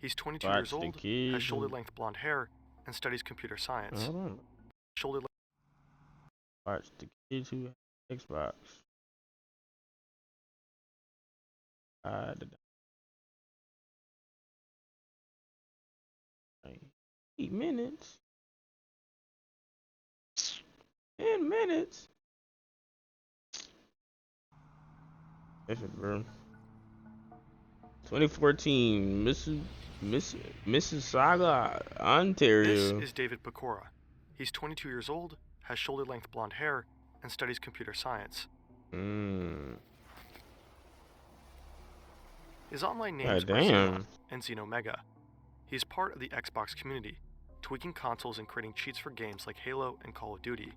He's 22 Watch years the old, kids. has shoulder-length blonde hair, and studies computer science. Hold on. Shoulder. Watch the kids who have Xbox. 8 minutes. 10 minutes. That's it, bro. 2014, Mississauga, Ontario. This is David Pecora. He's 22 years old, has shoulder-length blonde hair, and studies computer science. His online names are Xenon and Xenomega. He's part of the Xbox community, tweaking consoles and creating cheats for games like Halo and Call of Duty.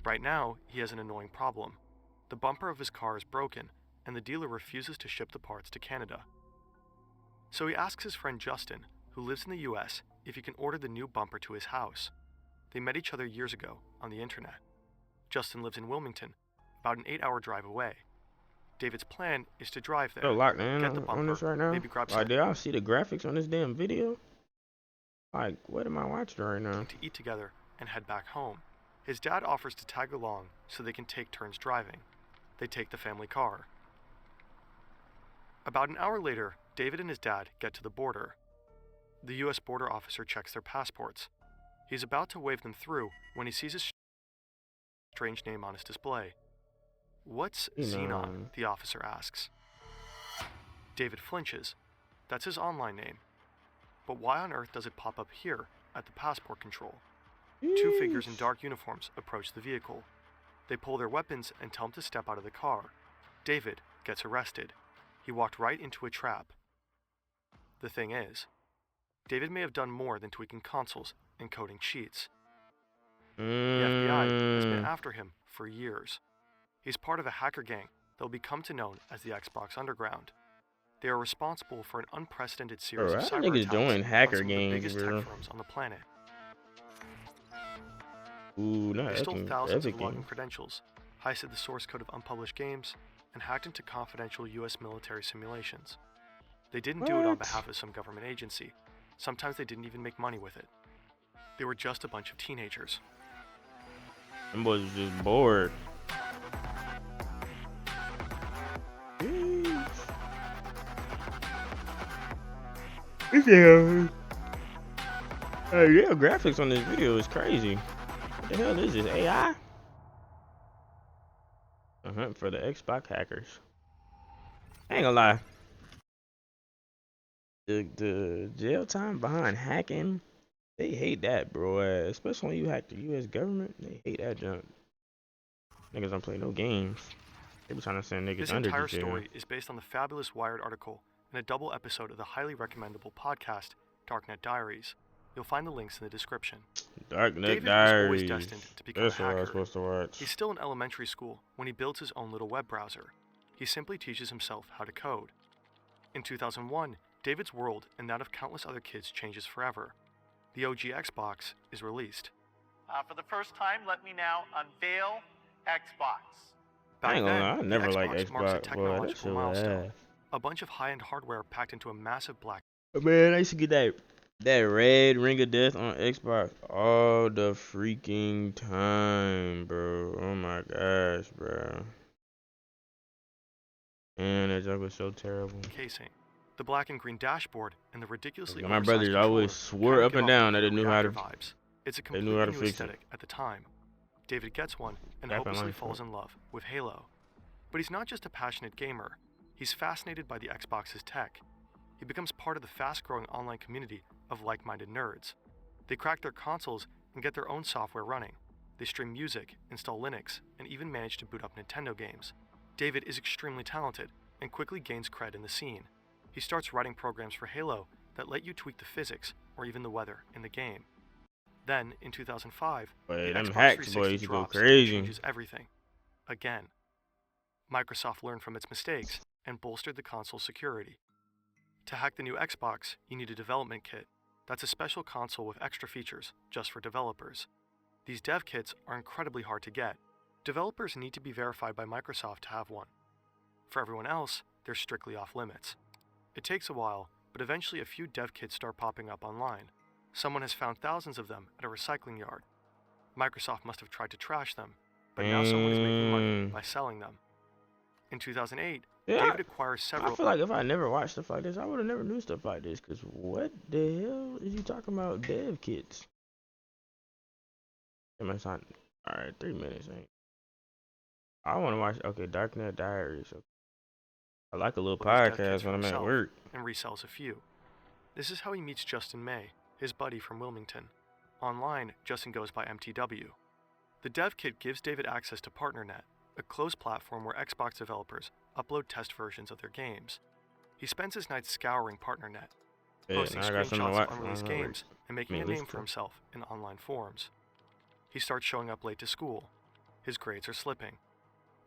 Right now, he has an annoying problem. The bumper of his car is broken, and the dealer refuses to ship the parts to Canada. So he asks his friend Justin, who lives in the US, if he can order the new bumper to his house. They met each other years ago on the internet. Justin lives in Wilmington, about an 8-hour drive away. David's plan is to drive there, get the bumper, on this right now? maybe grab Like, do y'all see the graphics on this damn video? Like, what am I watching right now? To eat together and head back home. His dad offers to tag along so they can take turns driving. They take the family car. About an hour later, David and his dad get to the border. The US border officer checks their passports. He's about to wave them through when he sees a strange name on his display. "What's Xenon?" the officer asks. David flinches. That's his online name. But why on earth does it pop up here at the passport control? Two figures in dark uniforms approach the vehicle. They pull their weapons and tell him to step out of the car. David gets arrested. He walked right into a trap. The thing is, David may have done more than tweaking consoles and coding cheats. The FBI has been after him for years. He's part of a hacker gang that will become known as the Xbox Underground. They are responsible for an unprecedented series of cyber attacks on some of the biggest tech firms on the planet. They stole thousands of login credentials, heisted the source code of unpublished games, and hacked into confidential US military simulations. They didn't do it on behalf of some government agency. Sometimes they didn't even make money with it. They were just a bunch of teenagers. Them boys was just bored. Yeah, graphics on this video is crazy. What the hell is this, AI? A hunt for the Xbox hackers. I ain't gonna lie. The jail time behind hacking, they hate that, bro. Especially when you hack the US government, they hate that junk. Niggas don't play no games. They be trying to send niggas under the jail. This entire story is based on the fabulous Wired article and a double episode of the highly recommendable podcast, Darknet Diaries. You'll find the links in the description. Darknet Diaries. Was always destined to become That's a hacker. what I was supposed to watch. He's still in elementary school when he builds his own little web browser. He simply teaches himself how to code. In 2001, David's world and that of countless other kids changes forever. The OG Xbox is released. For the first time, let me now unveil Xbox. I ain't gonna lie, I never liked Xbox. Marks a technological milestone. A bunch of high-end hardware packed into a massive black. Man, I used to get that red ring of death on Xbox all the freaking time, bro. Oh my gosh, bro. Man, that junk was so terrible. Casing, the black and green dashboard, and the ridiculously my brothers always swore up and down that they knew how to. It's a completely new aesthetic at the time. David gets one and hopelessly falls in love with Halo. But he's not just a passionate gamer. He's fascinated by the Xbox's tech. He becomes part of the fast-growing online community of like-minded nerds. They crack their consoles and get their own software running. They stream music, install Linux, and even manage to boot up Nintendo games. David is extremely talented and quickly gains cred in the scene. He starts writing programs for Halo that let you tweak the physics or even the weather in the game. Then, in 2005, the Xbox 360 drops and changes everything. Again. Microsoft learned from its mistakes and bolstered the console's security. To hack the new Xbox, you need a development kit. That's a special console with extra features, just for developers. These dev kits are incredibly hard to get. Developers need to be verified by Microsoft to have one. For everyone else, they're strictly off limits. It takes a while, but eventually a few dev kits start popping up online. Someone has found thousands of them at a recycling yard. Microsoft must have tried to trash them, but now someone is making money by selling them. In 2008, Yeah, David acquires I several... feel like if I never watched stuff like this, I would have never knew stuff like this. Cause what the hell is you talking about dev kits? It must not. All right, 3 minutes. Ain't. I want to watch. Okay, Darknet Diaries. Okay. I like a little these dev kits podcast for when I'm at himself work. and resells a few. This is how he meets Justin May, his buddy from Wilmington. Online, Justin goes by MTW. The dev kit gives David access to PartnerNet, a closed platform where Xbox developers upload test versions of their games. He spends his nights scouring PartnerNet, posting now I got something to screenshots of watch. unreleased games, and making a listen name to. for himself in online forums. He starts showing up late to school. His grades are slipping.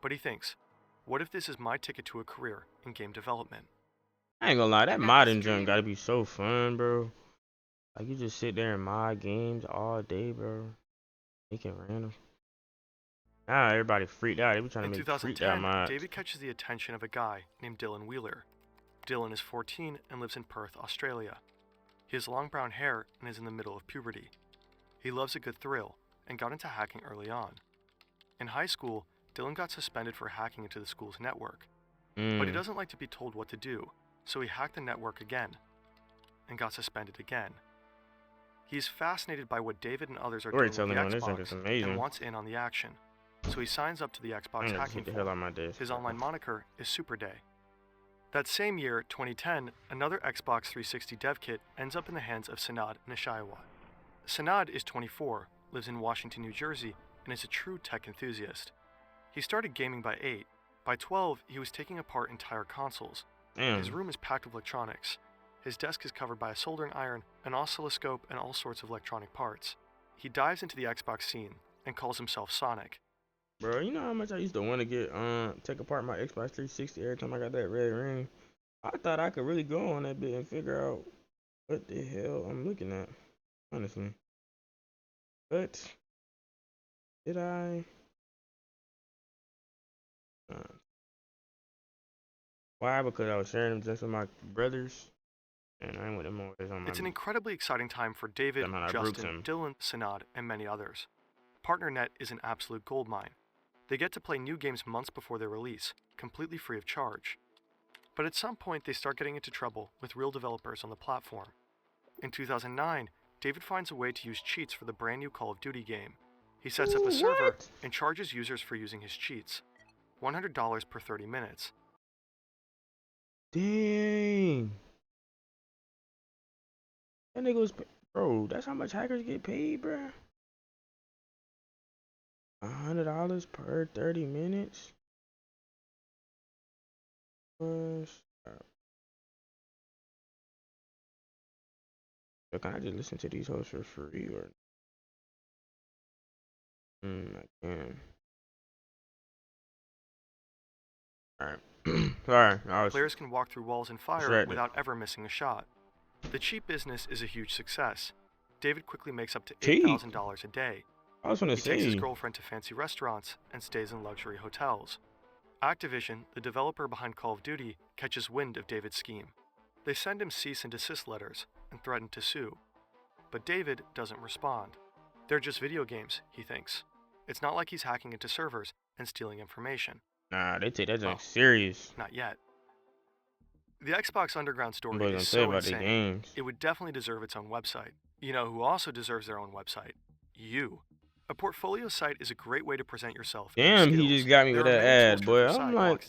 But he thinks, what if this is my ticket to a career in game development? I ain't gonna lie, that modding jump gotta be so fun, bro. Like you just sit there and mod games all day, bro. Making random. Now everybody freaked out. They be trying to In make freaked out 2010, mods. David catches the attention of a guy named Dylan Wheeler. Dylan is 14 and lives in Perth, Australia. He has long brown hair and is in the middle of puberty. He loves a good thrill and got into hacking early on. In high school, Dylan got suspended for hacking into the school's network. But he doesn't like to be told what to do, so he hacked the network again and got suspended again. He is fascinated by what David and others are doing with the Xbox and wants in on the action. So he signs up to the Xbox hacking forum. His online moniker is Super Day. That same year, 2010, another Xbox 360 dev kit ends up in the hands of Sanad Nishayawat. Sanad is 24, lives in Washington, New Jersey, and is a true tech enthusiast. He started gaming by 8. By 12, he was taking apart entire consoles. His room is packed with electronics. His desk is covered by a soldering iron, an oscilloscope, and all sorts of electronic parts. He dives into the Xbox scene and calls himself Sonic. Bro, you know how much I used to want to get take apart my Xbox 360 every time I got that red ring? I thought I could really go on that bit and figure out what the hell I'm looking at, honestly. But did I? Why? Because I was sharing them just with my brothers, and I ain't with them always on my. It's an incredibly exciting time for David, Justin, Dylan, Sanad, and many others. PartnerNet is an absolute goldmine. They get to play new games months before their release, completely free of charge. But at some point, they start getting into trouble with real developers on the platform. In 2009, David finds a way to use cheats for the brand new Call of Duty game. He sets up a server and charges users for using his cheats. $100 per 30 minutes. Dang. That nigga was, bro, that's how much hackers get paid, bro. $100 per 30 minutes? So can I just listen to these hosts for free or? I can. Alright. Players can walk through walls and fire without ever missing a shot. The cheat business is a huge success. David quickly makes up to $8,000 a day. I was gonna say. He takes his girlfriend to fancy restaurants and stays in luxury hotels. Activision, the developer behind Call of Duty, catches wind of David's scheme. They send him cease and desist letters and threaten to sue. But David doesn't respond. They're just video games, he thinks. It's not like he's hacking into servers and stealing information. Nah, they take that junk serious. Not yet. The Xbox Underground story is so insane, it would definitely deserve its own website. You know who also deserves their own website? You. A portfolio site is a great way to present yourself. Damn, he just got me with that ad, boy. I'm like, what's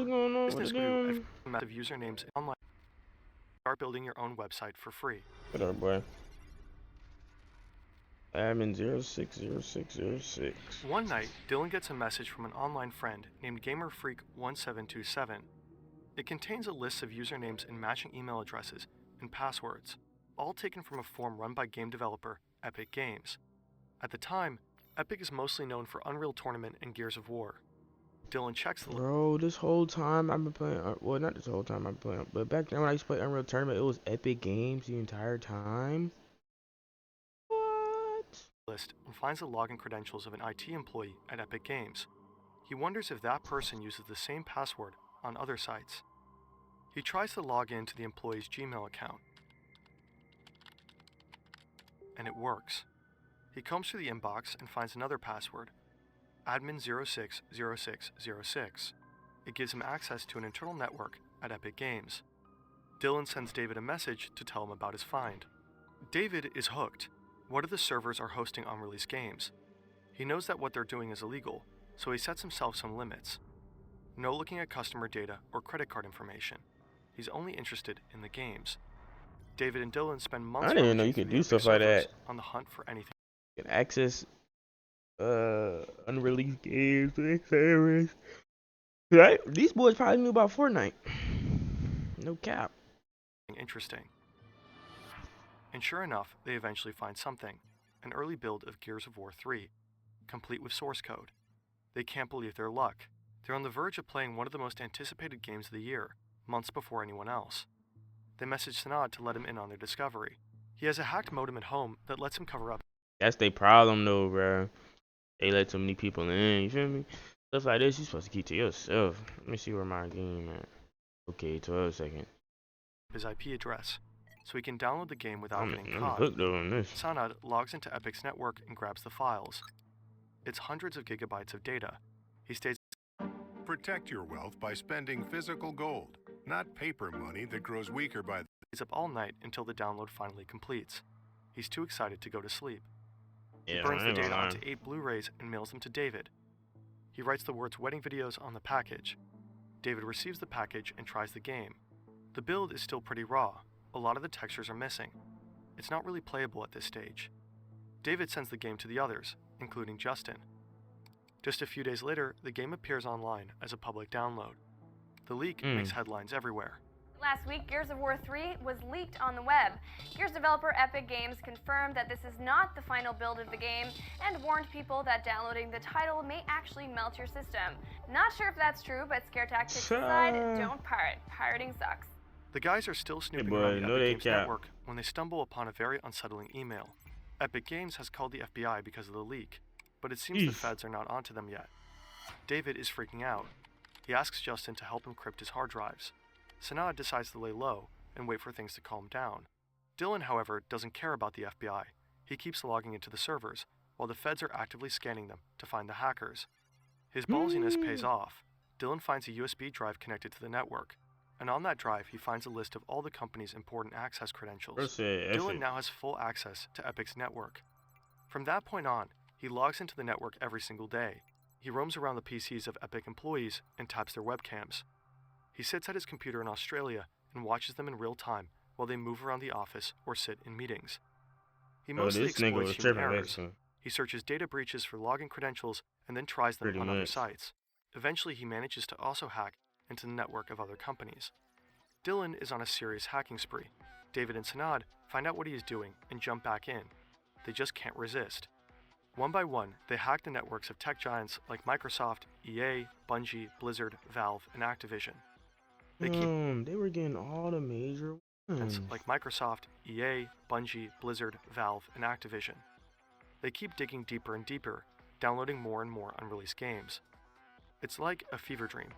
going on with them? Of usernames online. Start building your own website for free. What up, boy? Admin 060606. One night, Dylan gets a message from an online friend named GamerFreak1727. It contains a list of usernames and matching email addresses and passwords, all taken from a forum run by game developer Epic Games. At the time, Epic is mostly known for Unreal Tournament and Gears of War. Dylan checks the list. Bro, this whole time I've been playing, well, not this whole time I've been playing, but back then when I used to play Unreal Tournament, it was Epic Games the entire time. List and finds the login credentials of an IT employee at Epic Games. He wonders if that person uses the same password on other sites. He tries to log into the employee's Gmail account, and it works. He combs through the inbox and finds another password, admin060606. It gives him access to an internal network at Epic Games. Dylan sends David a message to tell him about his find. David is hooked. One of the servers are hosting unreleased games. He knows that what they're doing is illegal, so he sets himself some limits. No looking at customer data or credit card information. He's only interested in the games. David and Dylan spend months I didn't even know you could do stuff like that. On the hunt for anything. You can access unreleased games, servers. Right? These boys probably knew about Fortnite. No cap. Interesting. And sure enough, they eventually find something. An early build of Gears of War 3, complete with source code. They can't believe their luck. They're on the verge of playing one of the most anticipated games of the year, months before anyone else. They message Sanad to let him in on their discovery. He has a hacked modem at home that lets him cover up. That's their problem though, bro. They let too many people in, you feel me? Stuff like this, you're supposed to keep to yourself. Let me see where my game at. Okay, 12 seconds. His IP address, so he can download the game without getting I'm caught. hooked though on this. Sanad logs into Epic's network and grabs the files. It's hundreds of gigabytes of data. He stays. Protect your wealth by spending physical gold, not paper money that grows weaker by the He's up all night until the download finally completes. He's too excited to go to sleep. He burns the data onto 8 Blu-rays and mails them to David. He writes the words wedding videos on the package. David receives the package and tries the game. The build is still pretty raw. A lot of the textures are missing. It's not really playable at this stage. David sends the game to the others, including Justin. Just a few days later, the game appears online as a public download. The leak makes headlines everywhere. Last week, Gears of War 3 was leaked on the web. Gears developer Epic Games confirmed that this is not the final build of the game and warned people that downloading the title may actually melt your system. Not sure if that's true, but scare tactics aside, don't pirate. Pirating sucks. The guys are still snooping around the Epic Games network when they stumble upon a very unsettling email. Epic Games has called the FBI because of the leak, but it seems the feds are not onto them yet. David is freaking out. He asks Justin to help him crypt his hard drives. Sanad decides to lay low and wait for things to calm down. Dylan, however, doesn't care about the FBI. He keeps logging into the servers, while the feds are actively scanning them to find the hackers. His ballsiness pays off. Dylan finds a USB drive connected to the network, and on that drive he finds a list of all the company's important access credentials. Dylan now has full access to Epic's network. From that point on, he logs into the network every single day. He roams around the PCs of Epic employees and taps their webcams. He sits at his computer in Australia and watches them in real time while they move around the office or sit in meetings. He mostly exploits human errors. He searches data breaches for login credentials and then tries them on other sites. Eventually, he manages to also hack into the network of other companies. Dylan is on a serious hacking spree. David and Sanad find out what he is doing and jump back in. They just can't resist. One by one, they hack the networks of tech giants like Microsoft, EA, Bungie, Blizzard, Valve, and Activision. They were getting all the major ones. Like Microsoft, EA, Bungie, Blizzard, Valve, and Activision. They keep digging deeper and deeper, downloading more and more unreleased games. It's like a fever dream.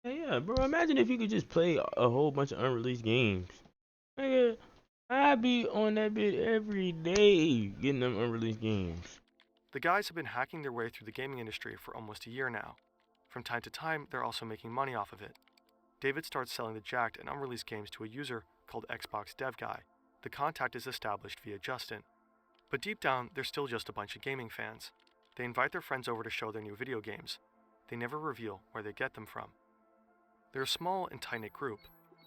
Yeah, bro, imagine if you could just play a whole bunch of unreleased games. Nigga, I'd be on that bit every day getting them unreleased games. The guys have been hacking their way through the gaming industry for almost a year now. From time to time, they're also making money off of it. David starts selling the jacked and unreleased games to a user called Xbox Dev Guy. The contact is established via Justin. But deep down, they're still just a bunch of gaming fans. They invite their friends over to show their new video games. They never reveal where they get them from. They're a small and tight-knit group,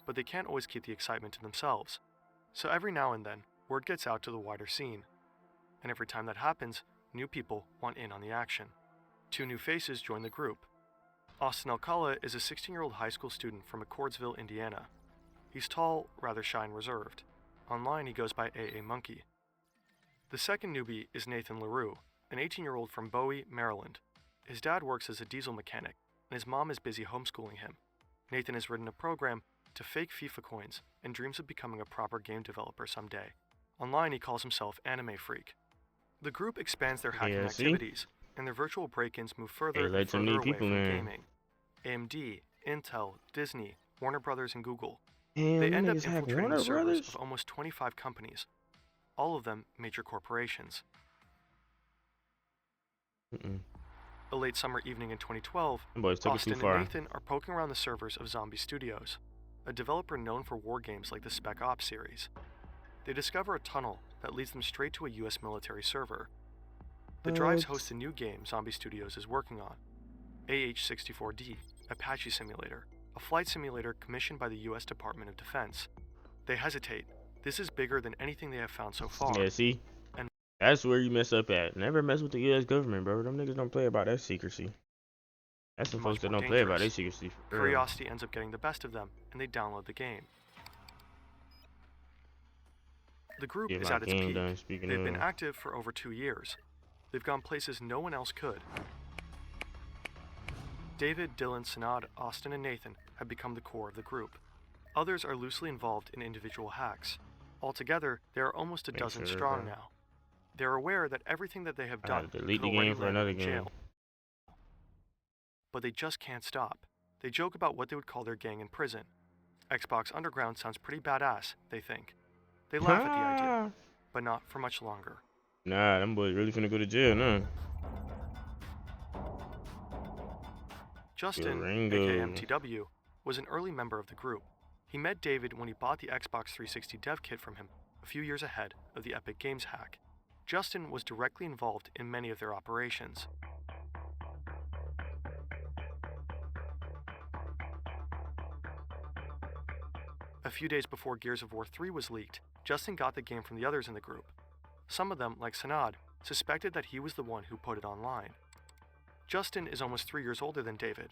but they can't always keep the excitement to themselves. So every now and then, word gets out to the wider scene. And every time that happens, new people want in on the action. 2 new faces join the group. Austin Alcala is a 16-year-old high school student from Accordsville, Indiana. He's tall, rather shy and reserved. Online, he goes by AA Monkey. The second newbie is Nathan LaRue, an 18-year-old from Bowie, Maryland. His dad works as a diesel mechanic, and his mom is busy homeschooling him. Nathan has written a program to fake FIFA coins and dreams of becoming a proper game developer someday. Online, he calls himself Anime Freak. The group expands their hacking activities. and their virtual break-ins move further They and let too further many away people from in. gaming. AMD, Intel, Disney, Warner Brothers, and Google. Damn, They them end up niggas hack infiltrating Warner the servers Brothers? of almost 25 companies, all of them major corporations. A late summer evening in 2012, Them boys took it Austin too far. and Nathan are poking around the servers of Zombie Studios, a developer known for war games like the Spec Ops series. They discover a tunnel that leads them straight to a US military server. The drives host a new game Zombie Studios is working on, ITSHBHSK, Apache Simulator, a flight simulator commissioned by the US Department of Defense. They hesitate. This is bigger than anything they have found so far. Yeah, see? And That's where you mess up at. Never mess with the US government, bro. Them niggas don't play about that secrecy. That's the much folks that more don't play about dangerous. their secrecy. For real. Curiosity ends up getting the best of them, and they download the game. The group Get is my at its game peak. done, speaking They've of. been active for over 2 years. They've gone places no one else could. David, Dylan, Sanad, Austin, and Nathan have become the core of the group. Others are loosely involved in individual hacks. Altogether, there are almost a Make dozen sure, strong bro. now. They're aware that everything that they have I done gotta delete could the already game for land them another in game. jail. But they just can't stop. They joke about what they would call their gang in prison. Xbox Underground sounds pretty badass, they think. They laugh at the idea, but not for much longer. Nah, them boys really finna go to jail now. Justin, Ringo. aka MTW, was an early member of the group. He met David when he bought the Xbox 360 dev kit from him a few years ahead of the Epic Games hack. Justin was directly involved in many of their operations. A few days before Gears of War 3 was leaked, Justin got the game from the others in the group. Some of them, like Sanad, suspected that he was the one who put it online. Justin is almost 3 years older than David,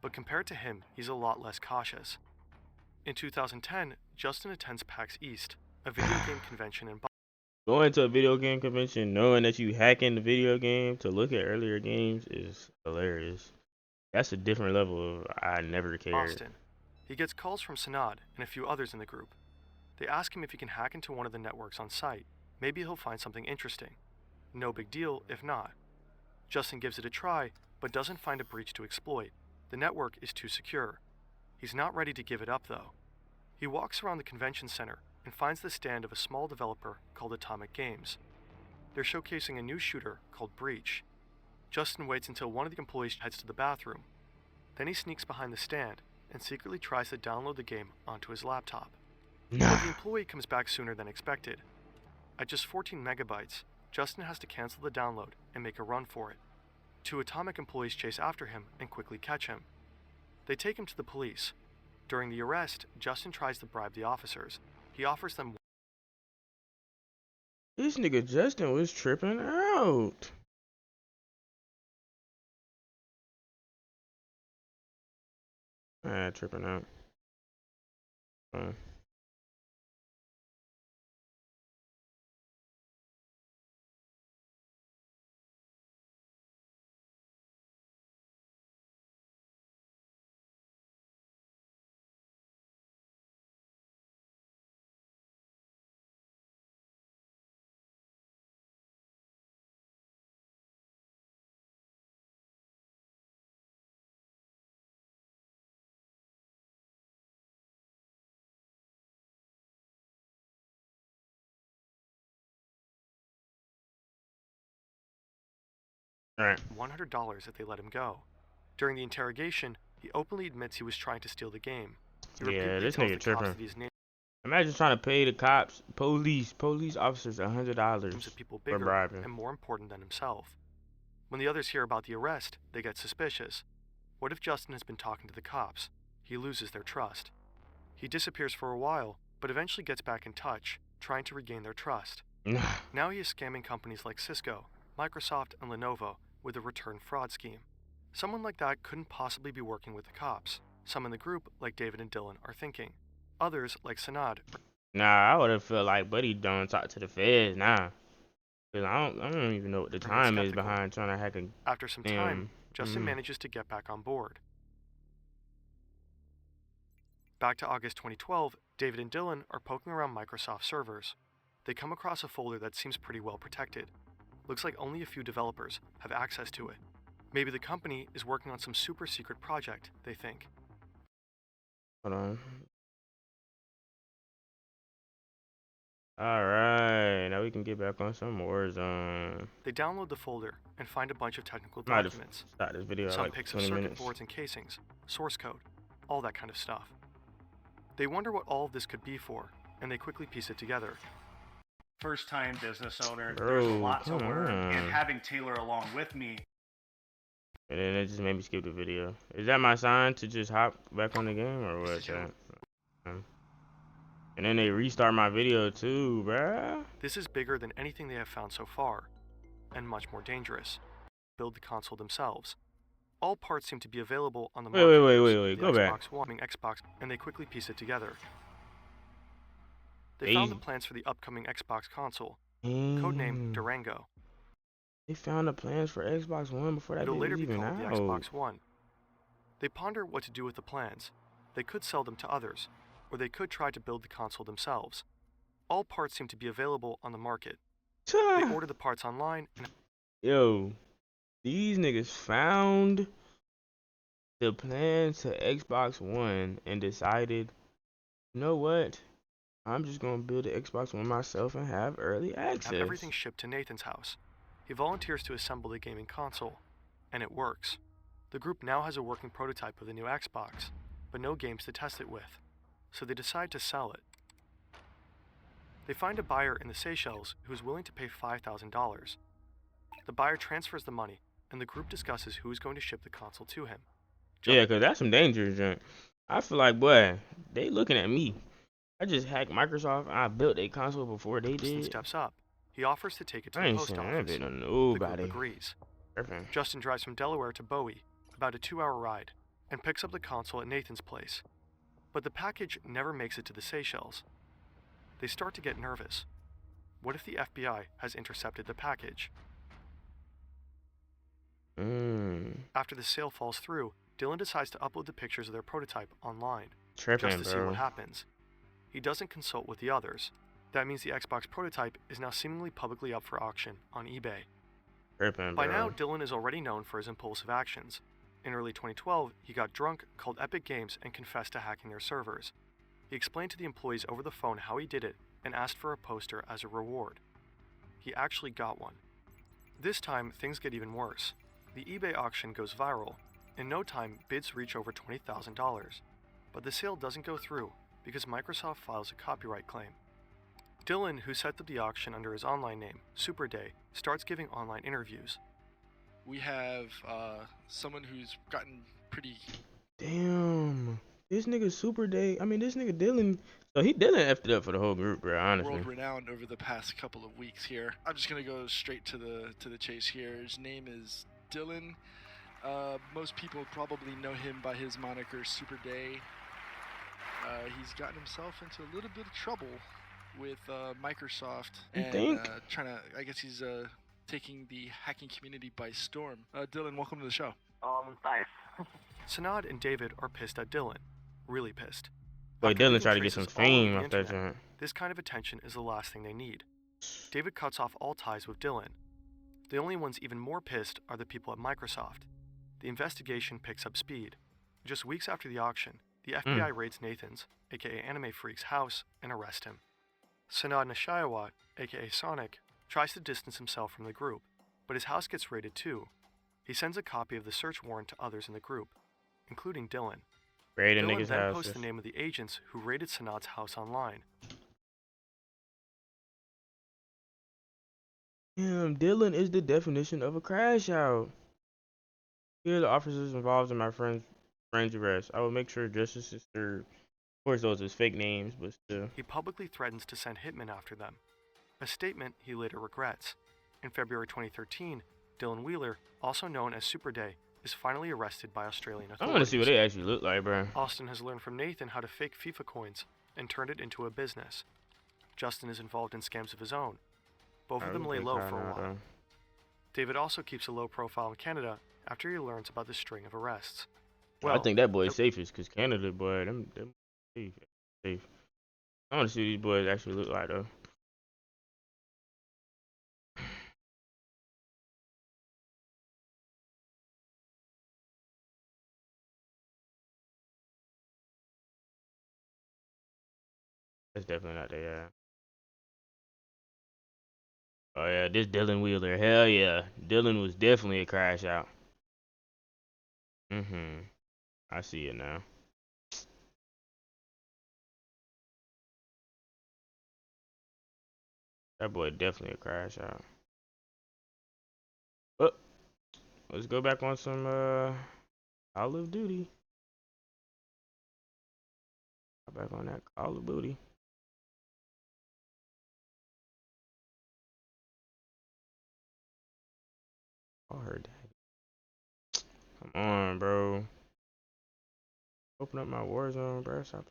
but compared to him, he's a lot less cautious. In 2010, Justin attends PAX East, a video game convention in Boston. Going to a video game convention knowing that you hacking the video game to look at earlier games is hilarious. That's a different level of I never cared. He gets calls from Sanad and a few others in the group. They ask him if he can hack into one of the networks on site. Maybe he'll find something interesting. No big deal if not. Justin gives it a try, but doesn't find a breach to exploit. The network is too secure. He's not ready to give it up, though. He walks around the convention center and finds the stand of a small developer called Atomic Games. They're showcasing a new shooter called Breach. Justin waits until one of the employees heads to the bathroom. Then he sneaks behind the stand and secretly tries to download the game onto his laptop. But the employee comes back sooner than expected. At just 14 megabytes, Justin has to cancel the download and make a run for it. 2 Atomic employees chase after him and quickly catch him. They take him to the police. During the arrest, Justin tries to bribe the officers. He offers them. This nigga Justin was tripping out. Tripping out. Alright. $100 if they let him go. During the interrogation, he openly admits he was trying to steal the game. He Yeah, repeatedly this tells nigga the cops tripping. that he's named Imagine trying to pay the cops, police officers $100 names of people for bigger bribing. and more important than himself. When the others hear about the arrest, they get suspicious. What if Justin has been talking to the cops? He loses their trust. He disappears for a while, but eventually gets back in touch, trying to regain their trust. Now he is scamming companies like Cisco, Microsoft, and Lenovo with a return fraud scheme. Someone like that couldn't possibly be working with the cops. Some in the group, like David and Dylan, are thinking. Others, like Sanad, Nah, I would have felt like Buddy don't talk to the feds now. Cause I don't even know what the time is skeptical. behind trying to hack a After some time, Justin manages to get back on board. Back to August 2012, David and Dylan are poking around Microsoft servers. They come across a folder that seems pretty well protected. Looks like only a few developers have access to it. Maybe the company is working on some super secret project, they think. Hold on. Alright, now we can get back on some Warzone. They download the folder and find a bunch of technical Might have documents. stopped this video at Some like pics of 20 circuit minutes. boards and casings, source code, all that kind of stuff. They wonder what all of this could be for, and they quickly piece it together. First-time business owner. Bro, There's a lot to come learn, on. and having Taylor along with me. And then it just made me skip the video. Is that my sign to just hop back on the game or what, chat? And then they restart my video too, bruh. This is bigger than anything they have found so far, and much more dangerous. Build the console themselves. All parts seem to be available on the market. Wait, The go back. Xbox One, Xbox, and they quickly piece it together. They found the plans for the upcoming Xbox console, codenamed Durango. They found the plans for Xbox One before that It'll bit later was be even called the out. Xbox One. They ponder what to do with the plans. They could sell them to others, or they could try to build the console themselves. All parts seem to be available on the market. They order the parts online and Yo, these niggas found the plans to Xbox One and decided, you know what? I'm just gonna build the Xbox One myself and have early access. have everything shipped to Nathan's house. He volunteers to assemble the gaming console, and it works. The group now has a working prototype of the new Xbox, but no games to test it with, so they decide to sell it. They find a buyer in the Seychelles who is willing to pay $5,000. The buyer transfers the money, and the group discusses who is going to ship the console to him. Yeah, cause that's some dangerous junk. I feel like, boy, they looking at me. I just hacked Microsoft. I built a console before they Justin did. steps up. He offers to take it to I the ain't post saying that office. bit on The nobody. group agrees. Perfect. Justin drives from Delaware to Bowie, about a 2-hour ride, and picks up the console at Nathan's place. But the package never makes it to the Seychelles. They start to get nervous. What if the FBI has intercepted the package? After the sale falls through, Dylan decides to upload the pictures of their prototype online, Tripping, just to see bro. what happens. He doesn't consult with the others. That means the Xbox prototype is now seemingly publicly up for auction on eBay. Tripping, By bro. now, Dylan is already known for his impulsive actions. In early 2012, he got drunk, called Epic Games, and confessed to hacking their servers. He explained to the employees over the phone how he did it and asked for a poster as a reward. He actually got one. This time, things get even worse. The eBay auction goes viral. In no time, bids reach over $20,000. But the sale doesn't go through because Microsoft files a copyright claim. Dylan, who set up the auction under his online name, Superday, starts giving online interviews. We have someone who's gotten pretty Damn. This nigga Superday. I mean, this nigga Dylan. So Dylan effed it up for the whole group, bro. Honestly. world renowned over the past couple of weeks here. I'm just gonna go straight to the chase here. His name is Dylan. Most people probably know him by his moniker Super Day. He's gotten himself into a little bit of trouble with Microsoft You and think? trying to. I guess he's taking the hacking community by storm. Dylan, welcome to the show. Nice. Sanad and David are pissed at Dylan. Really pissed. Boy, After Dylan leaving tried to get traces some all over fame the off that internet, joint. This kind of attention is the last thing they need. David cuts off all ties with Dylan. The only ones even more pissed are the people at Microsoft. The investigation picks up speed. Just weeks after the auction, the FBI raids Nathan's, aka Anime Freak's, house and arrest him. Sanad Nishayawat, aka Sonic, tries to distance himself from the group, but his house gets raided too. He sends a copy of the search warrant to others in the group, including Dylan. Raiding Dylan niggas' then houses. posts the name of the agents who raided Sanad's house online. Damn, Dylan is the definition of a crash out. Here are the officers involved in my friend's arrest. I will make sure justice is served. Of course, those are fake names, but still. He publicly threatens to send hitmen after them, a statement he later regrets. In February 2013, Dylan Wheeler, also known as Superday, is finally arrested by Australian I authorities. want to see what they actually look like, bro. Austin has learned from Nathan how to fake FIFA coins and turned it into a business. Justin is involved in scams of his own. Both of them lay low for a while. David also keeps a low profile in Canada after he learns about the string of arrests. I think that boy's safest, because Canada, boy, them safe. I want to see what these boys actually look like, though. That's definitely not there. Yeah. Oh yeah, this Dylan Wheeler. Hell yeah, Dylan was definitely a crash out. I see it now. That boy definitely a crash out. But let's go back on some Call of Duty. Back on that Call of Duty. I heard that. Come on, bro. Open up my Warzone, bro. Stop.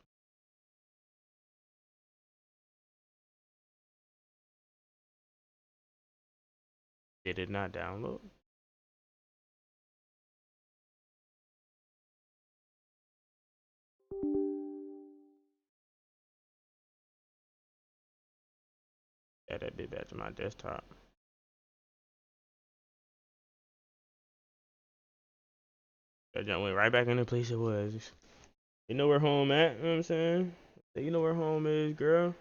Did it not download? Yeah, that did that to my desktop. That jump went right back in the place it was. You know where home at? You know what I'm saying? You know where home is, girl.